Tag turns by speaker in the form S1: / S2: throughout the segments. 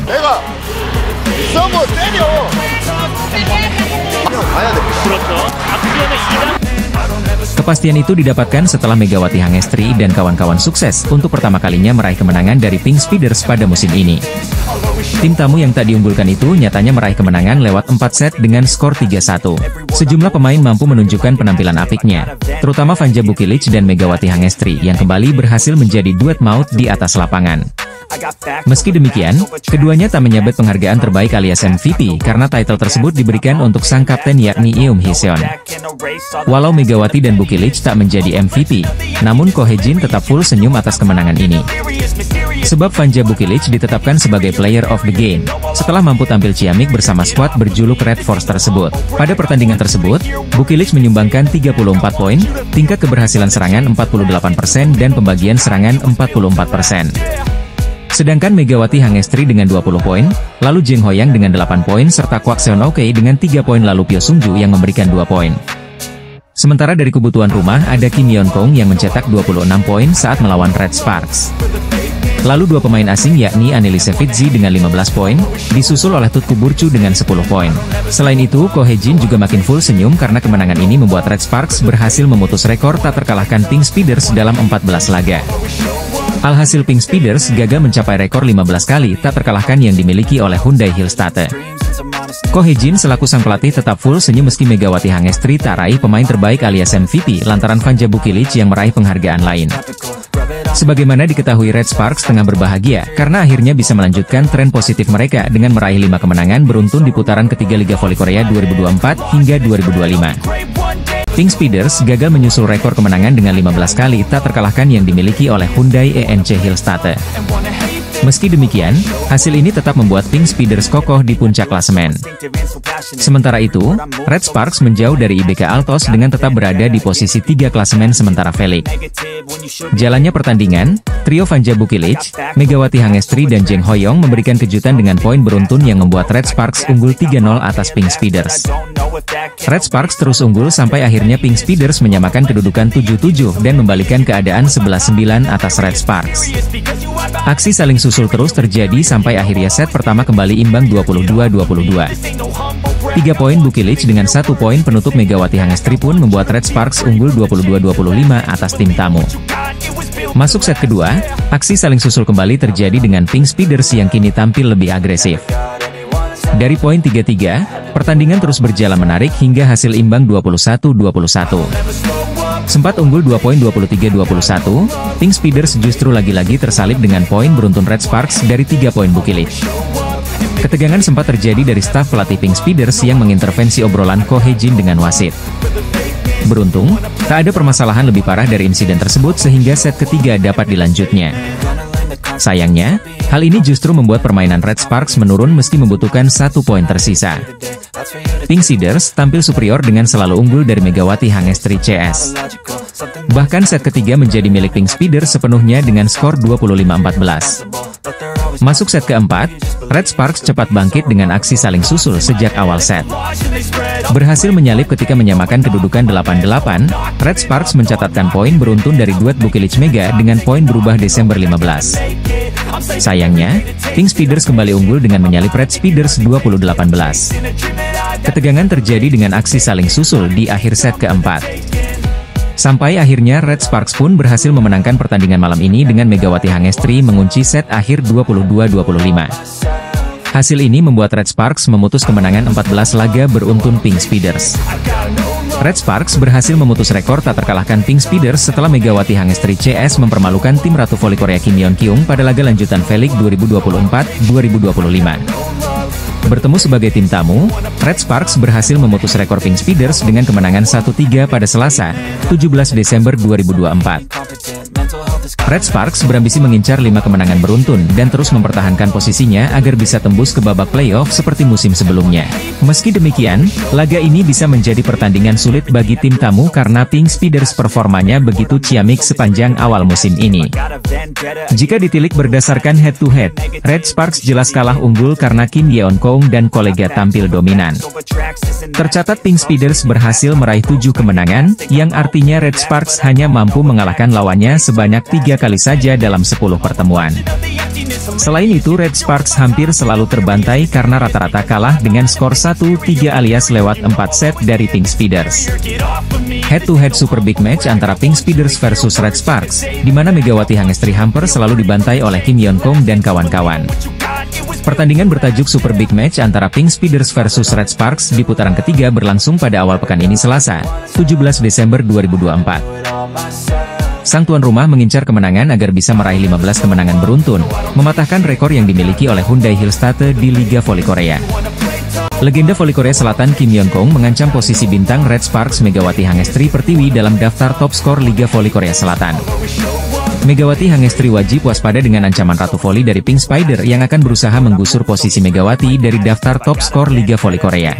S1: 내가 서브 때려. 가야 돼.
S2: 그렇죠. 악sion의 2단.
S3: Kepastian itu didapatkan setelah Megawati Hangestri dan kawan-kawan sukses untuk pertama kalinya meraih kemenangan dari Pink Speeders pada musim ini. Tim tamu yang tak diunggulkan itu nyatanya meraih kemenangan lewat 4 set dengan skor 3-1. Sejumlah pemain mampu menunjukkan penampilan apiknya, terutama Vanja Bukilic dan Megawati Hangestri yang kembali berhasil menjadi duet maut di atas lapangan. Meski demikian, keduanya tak menyabet penghargaan terbaik alias MVP karena title tersebut diberikan untuk sang kapten yakni Eum Hee-seon. Walau Megawati dan Bukilic tak menjadi MVP, namun Ko Hye-jin tetap full senyum atas kemenangan ini. Sebab Vanja Bukilic ditetapkan sebagai Player of the Game setelah mampu tampil ciamik bersama skuad berjuluk Red Force tersebut. Pada pertandingan tersebut, Bukilic menyumbangkan 34 poin, tingkat keberhasilan serangan 48% dan pembagian serangan 44%. Sedangkan Megawati Hangestri dengan 20 poin, lalu Jeng Hoyang dengan 8 poin serta Kwak Seon-ok dengan 3 poin lalu Pyo Sung-ju yang memberikan 2 poin. Sementara dari kubu tuan rumah ada Kim Yeon-kong yang mencetak 26 poin saat melawan Red Sparks. Lalu dua pemain asing yakni Anneliese Fitzy dengan 15 poin, disusul oleh Tutku Burcu dengan 10 poin. Selain itu, Ko Hye-jin juga makin full senyum karena kemenangan ini membuat Red Sparks berhasil memutus rekor tak terkalahkan Pink Speeders dalam 14 laga. Alhasil Pink Speeders gagal mencapai rekor 15 kali tak terkalahkan yang dimiliki oleh Hyundai Hillstatte. Ko Hye-jin selaku sang pelatih tetap full senyum meski Megawati Hangestri tak raih pemain terbaik alias MVP lantaran Vanja Bukilic yang meraih penghargaan lain. Sebagaimana diketahui, Red Sparks tengah berbahagia karena akhirnya bisa melanjutkan tren positif mereka dengan meraih 5 kemenangan beruntun di putaran ketiga Liga Voli Korea 2024 hingga 2025. Pink Speeders gagal menyusul rekor kemenangan dengan 15 kali tak terkalahkan yang dimiliki oleh Hyundai ENC Hillstatte. Meski demikian, hasil ini tetap membuat Pink Speeders kokoh di puncak klasemen. Sementara itu, Red Sparks menjauh dari IBK Altos dengan tetap berada di posisi 3 klasemen sementara Felix. Jalannya pertandingan, trio Vanja Bukilic, Megawati Hangestri dan Jeng Hoyong memberikan kejutan dengan poin beruntun yang membuat Red Sparks unggul 3-0 atas Pink Speeders. Red Sparks terus unggul sampai akhirnya Pink Speeders menyamakan kedudukan 7-7 dan membalikan keadaan 11-9 atas Red Sparks. Aksi saling susul terus terjadi sampai akhirnya set pertama kembali imbang 22-22. 3 poin Bukilic dengan 1 poin penutup Megawati Hangestri pun membuat Red Sparks unggul 22-25 atas tim tamu. Masuk set kedua, aksi saling susul kembali terjadi dengan Pink Speeders yang kini tampil lebih agresif. Dari poin 3-3, pertandingan terus berjalan menarik hingga hasil imbang 21-21. Sempat unggul 2 poin 23-21, Pink Speeders justru lagi-lagi tersalib dengan poin beruntun Red Sparks dari 3 poin Bukilic. Ketegangan sempat terjadi dari staf pelatih Pink Speeders yang mengintervensi obrolan Ko Hye-jin dengan wasit. Beruntung, tak ada permasalahan lebih parah dari insiden tersebut sehingga set ketiga dapat dilanjutnya. Sayangnya, hal ini justru membuat permainan Red Sparks menurun meski membutuhkan 1 poin tersisa. Pink Speeders tampil superior dengan selalu unggul dari Megawati Hangestri CS. Bahkan set ketiga menjadi milik Pink Speeders sepenuhnya dengan skor 25-14. Masuk set keempat, Red Sparks cepat bangkit dengan aksi saling susul sejak awal set. Berhasil menyalip ketika menyamakan kedudukan 8-8, Red Sparks mencatatkan poin beruntun dari duet Bukilic Mega dengan poin berubah Desember 15. Sayangnya, Pink Speeders kembali unggul dengan menyalip Red Speeders 28-18. Ketegangan terjadi dengan aksi saling susul di akhir set keempat. Sampai akhirnya Red Sparks pun berhasil memenangkan pertandingan malam ini dengan Megawati Hangestri mengunci set akhir 22-25. Hasil ini membuat Red Sparks memutus kemenangan 14 laga beruntun Pink Speeders. Red Sparks berhasil memutus rekor tak terkalahkan Pink Speeders setelah Megawati Hangestri CS mempermalukan tim Ratu Voli Korea Kim Yeon-kyung pada laga lanjutan V-League 2024-2025. Bertemu sebagai tim tamu, Red Sparks berhasil memutus rekor Pink Speeders dengan kemenangan 1-3 pada Selasa, 17 Desember 2024. Red Sparks berambisi mengincar 5 kemenangan beruntun dan terus mempertahankan posisinya agar bisa tembus ke babak playoff seperti musim sebelumnya. Meski demikian, laga ini bisa menjadi pertandingan sulit bagi tim tamu karena Pink Speeders performanya begitu ciamik sepanjang awal musim ini. Jika ditilik berdasarkan head-to-head, Red Sparks jelas kalah unggul karena Kim Yeon-kong dan kolega tampil dominan. Tercatat Pink Speeders berhasil meraih 7 kemenangan, yang artinya Red Sparks hanya mampu mengalahkan lawannya sebanyak 3 kali saja dalam 10 pertemuan. Selain itu Red Sparks hampir selalu terbantai karena rata-rata kalah dengan skor 1-3 alias lewat 4 set dari Pink Speeders. Head-to-head super big match antara Pink Speeders versus Red Sparks, di mana Megawati Hangestri hampir selalu dibantai oleh Kim Yeon Kong dan kawan-kawan. Pertandingan bertajuk Super Big Match antara Pink Speeders versus Red Sparks di putaran ketiga berlangsung pada awal pekan ini Selasa, 17 Desember 2024. Sang tuan rumah mengincar kemenangan agar bisa meraih 15 kemenangan beruntun, mematahkan rekor yang dimiliki oleh Hyundai Hillstate di Liga Voli Korea. Legenda voli Korea Selatan Kim Yeon Kong mengancam posisi bintang Red Sparks Megawati Hangestri Pertiwi dalam daftar top skor Liga Voli Korea Selatan. Megawati Hangestri wajib waspada dengan ancaman Ratu Voli dari Pink Spider yang akan berusaha menggusur posisi Megawati dari daftar top skor Liga Voli Korea.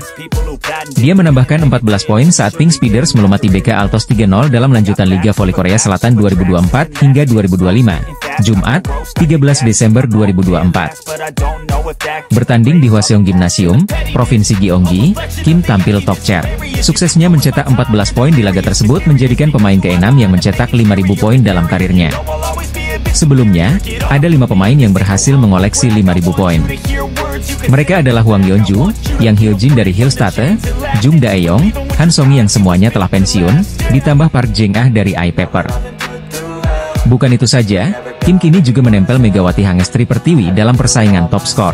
S3: Dia menambahkan 14 poin saat Pink Speeders melumati BK Altos 3-0 dalam lanjutan Liga Voli Korea Selatan 2024 hingga 2025. Jumat, 13 Desember 2024. Bertanding di Hwaseong Gymnasium, Provinsi Gyeonggi, Kim tampil top chair. Suksesnya mencetak 14 poin di laga tersebut menjadikan pemain ke-6 yang mencetak 5.000 poin dalam karirnya. Sebelumnya, ada 5 pemain yang berhasil mengoleksi 5.000 poin. Mereka adalah Hwang Yeonju, Yang Hyojin dari Hillstate, Jung Dae-yong, Han Song yang semuanya telah pensiun, ditambah Park Jeng-ah dari iPaper. Bukan itu saja, Kim kini juga menempel Megawati Hangestri Pertiwi dalam persaingan top skor.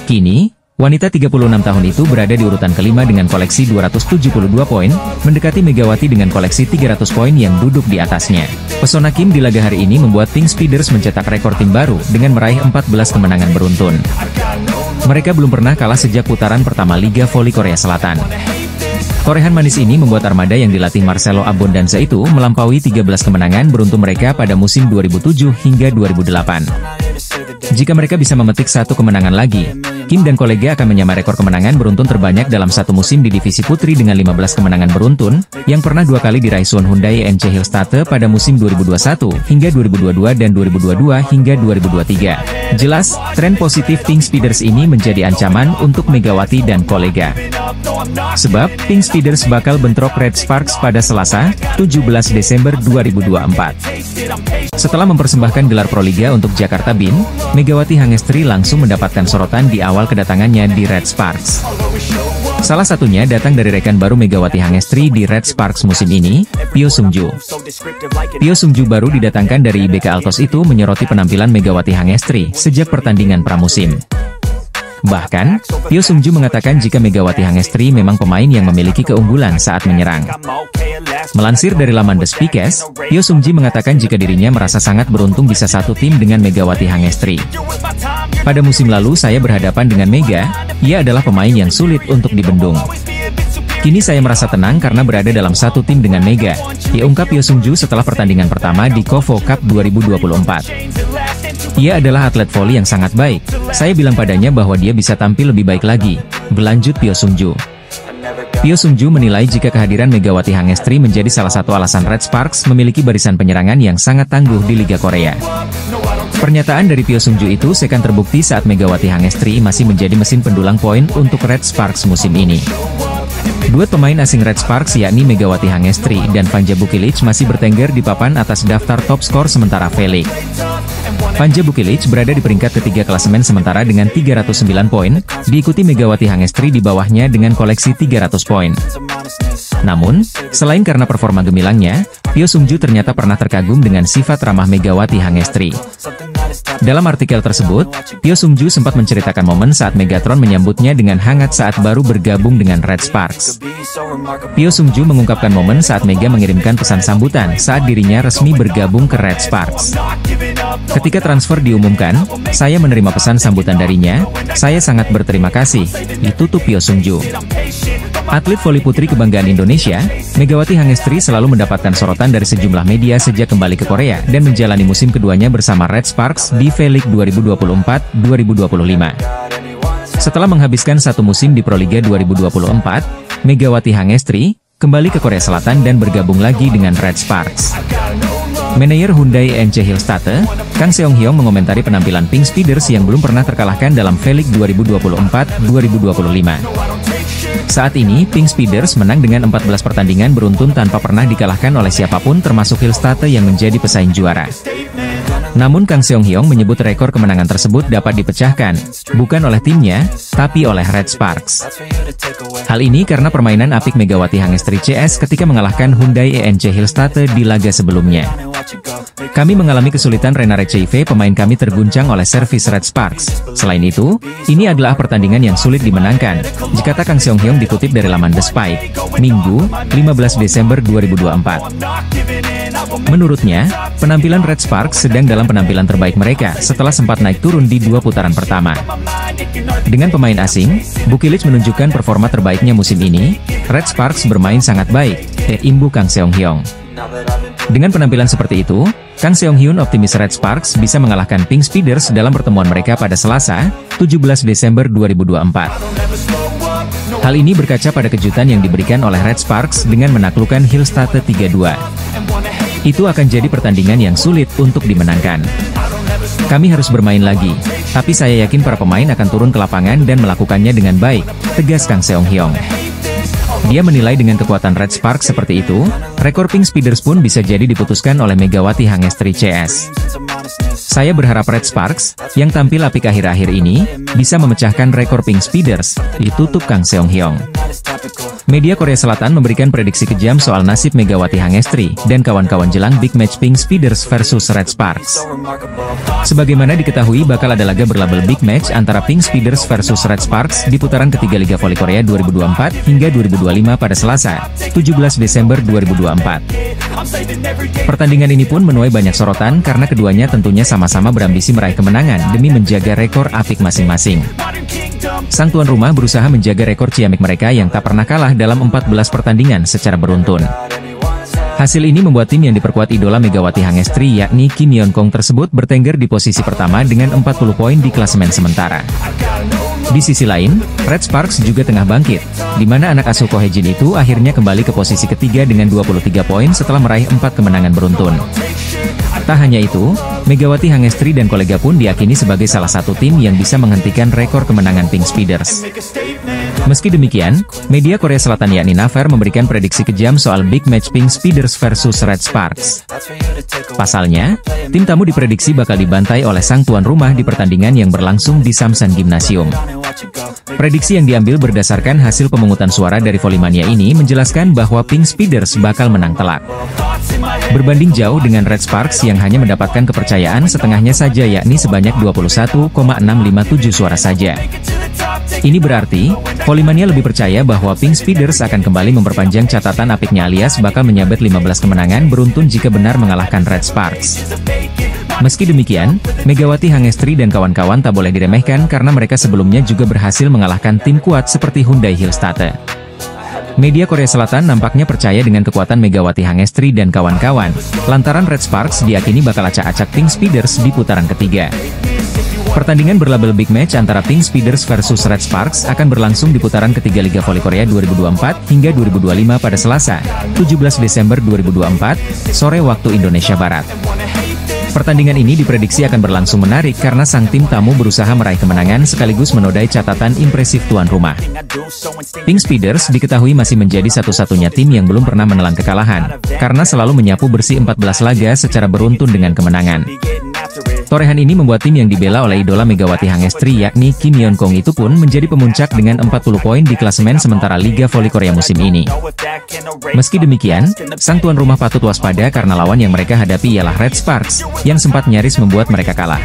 S3: Kini, wanita 36 tahun itu berada di urutan kelima dengan koleksi 272 poin, mendekati Megawati dengan koleksi 300 poin yang duduk di atasnya. Pesona Kim di laga hari ini membuat Pink Speeders mencetak rekor tim baru dengan meraih 14 kemenangan beruntun. Mereka belum pernah kalah sejak putaran pertama Liga Voli Korea Selatan. Korehan manis ini membuat armada yang dilatih Marcelo Abondanza itu melampaui 13 kemenangan beruntun mereka pada musim 2007 hingga 2008. Jika mereka bisa memetik satu kemenangan lagi, Kim dan kolega akan menyamai rekor kemenangan beruntun terbanyak dalam satu musim di divisi putri dengan 15 kemenangan beruntun, yang pernah 2 kali diraih Suwon Hyundai NC Hillstate pada musim 2021 hingga 2022 dan 2022 hingga 2023. Jelas, tren positif Pink Speeders ini menjadi ancaman untuk Megawati dan kolega. Sebab, Pink Speeders bakal bentrok Red Sparks pada Selasa, 17 Desember 2024. Setelah mempersembahkan gelar Proliga untuk Jakarta Bin, Megawati Hangestri langsung mendapatkan sorotan di awal kedatangannya di Red Sparks. Salah satunya datang dari rekan baru Megawati Hangestri di Red Sparks musim ini, Pyo Sung-ju. Pyo Sung-ju baru didatangkan dari IBK Altos itu menyoroti penampilan Megawati Hangestri sejak pertandingan pramusim. Bahkan, Pyo Sung-ju mengatakan jika Megawati Hangestri memang pemain yang memiliki keunggulan saat menyerang. Melansir dari laman The Speakers, Pyo Sung-ji mengatakan jika dirinya merasa sangat beruntung bisa satu tim dengan Megawati Hangestri. Pada musim lalu saya berhadapan dengan Mega, ia adalah pemain yang sulit untuk dibendung. Kini saya merasa tenang karena berada dalam satu tim dengan Mega, diungkap Pyo Sung-ju setelah pertandingan pertama di KOFO Cup 2024. Ia adalah atlet voli yang sangat baik, saya bilang padanya bahwa dia bisa tampil lebih baik lagi, berlanjut Pyo Sung-ju. Pyo Sung-ju menilai jika kehadiran Megawati Hangestri menjadi salah satu alasan Red Sparks memiliki barisan penyerangan yang sangat tangguh di Liga Korea. Pernyataan dari Pyo Sung-ju itu seakan terbukti saat Megawati Hangestri masih menjadi mesin pendulang poin untuk Red Sparks musim ini. Duet pemain asing Red Sparks yakni Megawati Hangestri dan Vanja Bukilic masih bertengger di papan atas daftar top skor sementara Felix. Vanja Bukilic berada di peringkat ketiga klasemen sementara dengan 309 poin, diikuti Megawati Hangestri di bawahnya dengan koleksi 300 poin. Namun, selain karena performa gemilangnya, Pyo Sung-ju ternyata pernah terkagum dengan sifat ramah Megawati Hangestri. Dalam artikel tersebut, Pyo Sung-ju sempat menceritakan momen saat Megatron menyambutnya dengan hangat saat baru bergabung dengan Red Sparks. Pyo Sung-ju mengungkapkan momen saat Mega mengirimkan pesan sambutan saat dirinya resmi bergabung ke Red Sparks. Ketika transfer diumumkan, saya menerima pesan sambutan darinya, saya sangat berterima kasih, ditutup Pyo Sung-ju. Atlet voli putri kebanggaan Indonesia, Megawati Hangestri selalu mendapatkan sorotan dari sejumlah media sejak kembali ke Korea dan menjalani musim keduanya bersama Red Sparks di V-League 2024-2025. Setelah menghabiskan satu musim di Proliga 2024, Megawati Hangestri kembali ke Korea Selatan dan bergabung lagi dengan Red Sparks. Manajer Hyundai NC Hillstate, Kang Seong-hyung mengomentari penampilan Pink Speeders yang belum pernah terkalahkan dalam V-League 2024-2025. Saat ini, Pink Speeders menang dengan 14 pertandingan beruntun tanpa pernah dikalahkan oleh siapapun termasuk Hillstate yang menjadi pesaing juara. Namun Kang Seong-hyung menyebut rekor kemenangan tersebut dapat dipecahkan, bukan oleh timnya, tapi oleh Red Sparks. Hal ini karena permainan apik Megawati Hangestri CS ketika mengalahkan Hyundai ENC Hillstate di laga sebelumnya. Kami mengalami kesulitan Renare CIV, pemain kami terguncang oleh servis Red Sparks. Selain itu, ini adalah pertandingan yang sulit dimenangkan, dikata Kang Seong-hyung dikutip dari laman The Spike, Minggu, 15 Desember 2024. Menurutnya, penampilan Red Sparks sedang dalam penampilan terbaik mereka setelah sempat naik turun di 2 putaran pertama. Dengan pemain asing, Bukilic menunjukkan performa terbaiknya musim ini. Red Sparks bermain sangat baik, imbu Kang Seong-hyung. Dengan penampilan seperti itu, Kang Seong-hyun optimis Red Sparks bisa mengalahkan Pink Speeders dalam pertemuan mereka pada Selasa, 17 Desember 2024. Hal ini berkaca pada kejutan yang diberikan oleh Red Sparks dengan menaklukkan Hillstate 3-2. Itu akan jadi pertandingan yang sulit untuk dimenangkan. Kami harus bermain lagi, tapi saya yakin para pemain akan turun ke lapangan dan melakukannya dengan baik, tegas Kang Seong-hyung. Dia menilai dengan kekuatan Red Sparks seperti itu, rekor Pink Speeders pun bisa jadi diputuskan oleh Megawati Hangestri CS. Saya berharap Red Sparks, yang tampil apik akhir-akhir ini, bisa memecahkan rekor Pink Speeders, ditutup Kang Seong-hyung. Media Korea Selatan memberikan prediksi kejam soal nasib Megawati Hangestri dan kawan-kawan jelang big match Pink Speeders versus Red Sparks. Sebagaimana diketahui bakal ada laga berlabel big match antara Pink Speeders versus Red Sparks di putaran ketiga Liga Voli Korea 2024 hingga 2025 pada Selasa, 17 Desember 2024. Pertandingan ini pun menuai banyak sorotan karena keduanya tentunya sama-sama berambisi meraih kemenangan demi menjaga rekor apik masing-masing. Sang tuan rumah berusaha menjaga rekor ciamik mereka yang tak pernah kalah dalam 14 pertandingan secara beruntun. Hasil ini membuat tim yang diperkuat idola Megawati Hangestri yakni Kim Yeon-kong tersebut bertengger di posisi pertama dengan 40 poin di klasemen sementara. Di sisi lain, Red Sparks juga tengah bangkit, di mana anak asuh Ko Hae-jin itu akhirnya kembali ke posisi ketiga dengan 23 poin setelah meraih 4 kemenangan beruntun. Tak hanya itu, Megawati Hangestri dan kolega pun diyakini sebagai salah satu tim yang bisa menghentikan rekor kemenangan Pink Speeders. Meski demikian, media Korea Selatan yakni Naver memberikan prediksi kejam soal big match Pink Speeders versus Red Sparks. Pasalnya, tim tamu diprediksi bakal dibantai oleh sang tuan rumah di pertandingan yang berlangsung di Samsan Gymnasium. Prediksi yang diambil berdasarkan hasil pemungutan suara dari Volimania ini menjelaskan bahwa Pink Speeders bakal menang telak. Berbanding jauh dengan Red Sparks yang hanya mendapatkan kepercayaan setengahnya saja yakni sebanyak 21,657 suara saja. Ini berarti, Volimania lebih percaya bahwa Pink Speeders akan kembali memperpanjang catatan apiknya alias bakal menyabet 15 kemenangan beruntun jika benar mengalahkan Red Sparks. Meski demikian, Megawati Hangestri dan kawan-kawan tak boleh diremehkan karena mereka sebelumnya juga berhasil mengalahkan tim kuat seperti Hyundai Hillstate. Media Korea Selatan nampaknya percaya dengan kekuatan Megawati Hangestri dan kawan-kawan, lantaran Red Sparks diyakini bakal acak-acak Pink Speeders di putaran ketiga. Pertandingan berlabel big match antara Pink Speeders versus Red Sparks akan berlangsung di putaran ketiga Liga Voli Korea 2024 hingga 2025 pada Selasa, 17 Desember 2024, sore waktu Indonesia Barat. Pertandingan ini diprediksi akan berlangsung menarik karena sang tim tamu berusaha meraih kemenangan sekaligus menodai catatan impresif tuan rumah. Pink Speeders diketahui masih menjadi satu-satunya tim yang belum pernah menelan kekalahan, karena selalu menyapu bersih 14 laga secara beruntun dengan kemenangan. Torehan ini membuat tim yang dibela oleh idola Megawati Hangestri yakni Kim Yeon-kong itu pun menjadi pemuncak dengan 40 poin di klasemen sementara Liga Voli Korea musim ini. Meski demikian, sang tuan rumah patut waspada karena lawan yang mereka hadapi ialah Red Sparks, yang sempat nyaris membuat mereka kalah.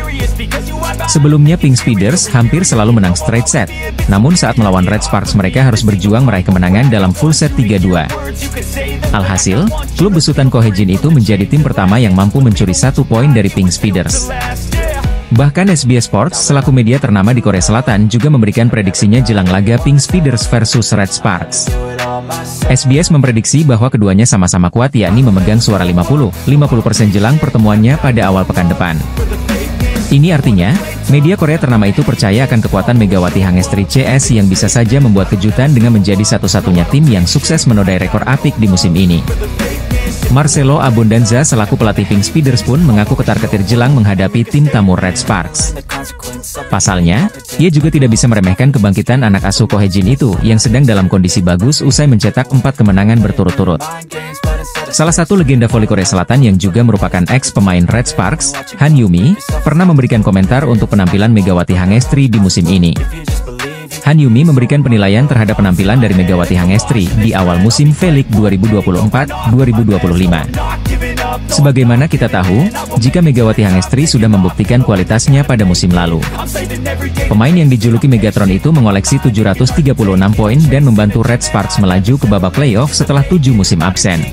S3: Sebelumnya Pink Speeders hampir selalu menang straight set, namun saat melawan Red Sparks mereka harus berjuang meraih kemenangan dalam full set 3-2. Alhasil, klub besutan Ko Hae-jin itu menjadi tim pertama yang mampu mencuri 1 poin dari Pink Speeders. Bahkan SBS Sports selaku media ternama di Korea Selatan juga memberikan prediksinya jelang laga Pink Speeders versus Red Sparks. SBS memprediksi bahwa keduanya sama-sama kuat yakni memegang suara 50% jelang pertemuannya pada awal pekan depan. Ini artinya, media Korea ternama itu percaya akan kekuatan Megawati Hangestri CS yang bisa saja membuat kejutan dengan menjadi satu-satunya tim yang sukses menodai rekor apik di musim ini. Marcelo Abundanza selaku pelatih Pink Speeders pun mengaku ketar-ketir jelang menghadapi tim tamu Red Sparks. Pasalnya, ia juga tidak bisa meremehkan kebangkitan anak asuh Kohejin itu yang sedang dalam kondisi bagus usai mencetak 4 kemenangan berturut-turut. Salah satu legenda voli Korea Selatan yang juga merupakan ex-pemain Red Sparks, Han Yumi, pernah memberikan komentar untuk penampilan Megawati Hangestri di musim ini. Han Yumi memberikan penilaian terhadap penampilan dari Megawati Hangestri di awal musim V-League 2024-2025. Sebagaimana kita tahu, jika Megawati Hangestri sudah membuktikan kualitasnya pada musim lalu. Pemain yang dijuluki Megatron itu mengoleksi 736 poin dan membantu Red Sparks melaju ke babak playoff setelah 7 musim absen.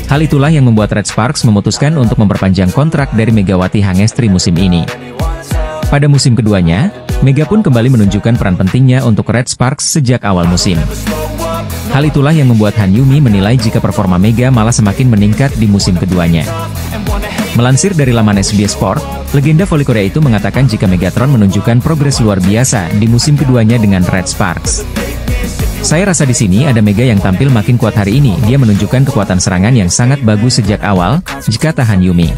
S3: Hal itulah yang membuat Red Sparks memutuskan untuk memperpanjang kontrak dari Megawati Hangestri musim ini. Pada musim keduanya, Mega pun kembali menunjukkan peran pentingnya untuk Red Sparks sejak awal musim. Hal itulah yang membuat Han Yumi menilai jika performa Mega malah semakin meningkat di musim keduanya. Melansir dari laman SBS Sport, legenda voli Korea itu mengatakan jika Megatron menunjukkan progres luar biasa di musim keduanya dengan Red Sparks. Saya rasa di sini ada Mega yang tampil makin kuat hari ini. Dia menunjukkan kekuatan serangan yang sangat bagus sejak awal, jika Han Yumi.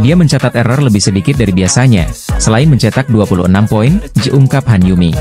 S3: Dia mencatat error lebih sedikit dari biasanya, selain mencetak 26 poin, ungkap Han Yumi.